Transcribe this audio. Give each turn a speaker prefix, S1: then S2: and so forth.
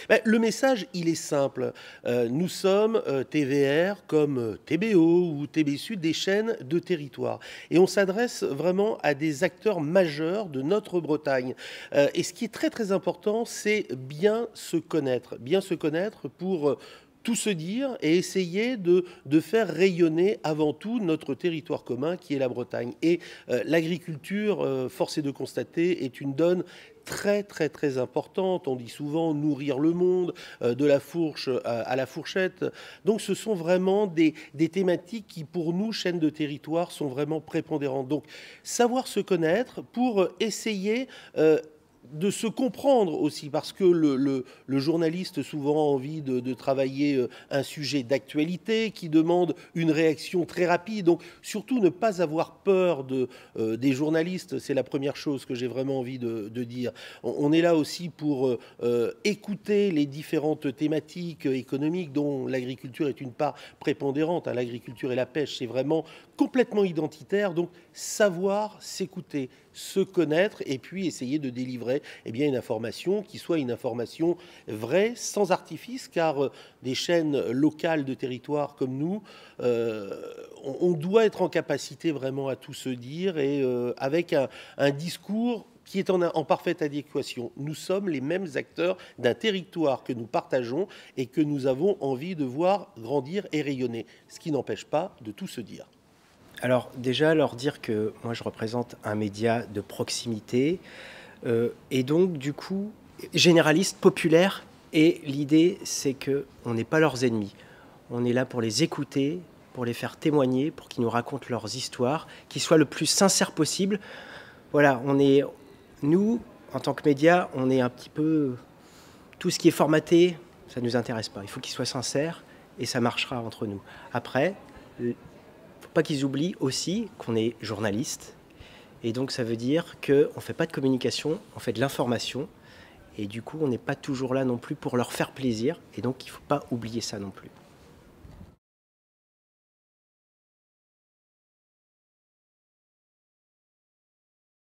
S1: Le message, il est simple. Nous sommes TVR comme TBO ou TB Sud, des chaînes de territoire. Et on s'adresse vraiment à des acteurs majeurs de notre Bretagne. Et ce qui est très très important, c'est bien se connaître. Bien se connaître pour tout se dire et essayer de faire rayonner avant tout notre territoire commun qui est la Bretagne. Et l'agriculture, force est de constater, est une donne très très très importante. On dit souvent nourrir le monde, de la fourche à la fourchette. Donc ce sont vraiment des thématiques qui pour nous, chaînes de territoire, sont vraiment prépondérantes. Donc savoir se connaître pour essayer de se comprendre aussi, parce que le journaliste souvent a envie de travailler un sujet d'actualité qui demande une réaction très rapide. Donc surtout ne pas avoir peur des journalistes, c'est la première chose que j'ai vraiment envie de dire. On est là aussi pour écouter les différentes thématiques économiques dont l'agriculture est une part prépondérante. L'agriculture et la pêche, c'est vraiment complètement identitaire. Donc savoir s'écouter, se connaître et puis essayer de délivrer une information qui soit une information vraie, sans artifice, car des chaînes locales de territoire comme nous, on doit être en capacité vraiment à tout se dire et avec un discours qui est en parfaite adéquation. Nous sommes les mêmes acteurs d'un territoire que nous partageons et que nous avons envie de voir grandir et rayonner, ce qui n'empêche pas de tout se dire.
S2: Alors déjà, leur dire que moi je représente un média de proximité et donc du coup généraliste, populaire, et l'idée c'est qu'on n'est pas leurs ennemis. On est là pour les écouter, pour les faire témoigner, pour qu'ils nous racontent leurs histoires, qu'ils soient le plus sincères possible. Voilà, nous, en tant que médias, on est un petit peu... Tout ce qui est formaté, ça ne nous intéresse pas. Il faut qu'ils soient sincères et ça marchera entre nous. Après, faut pas qu'ils oublient aussi qu'on est journaliste. Et donc, ça veut dire qu'on ne fait pas de communication, on fait de l'information. Et du coup, on n'est pas toujours là non plus pour leur faire plaisir. Et donc, il ne faut pas oublier ça non plus.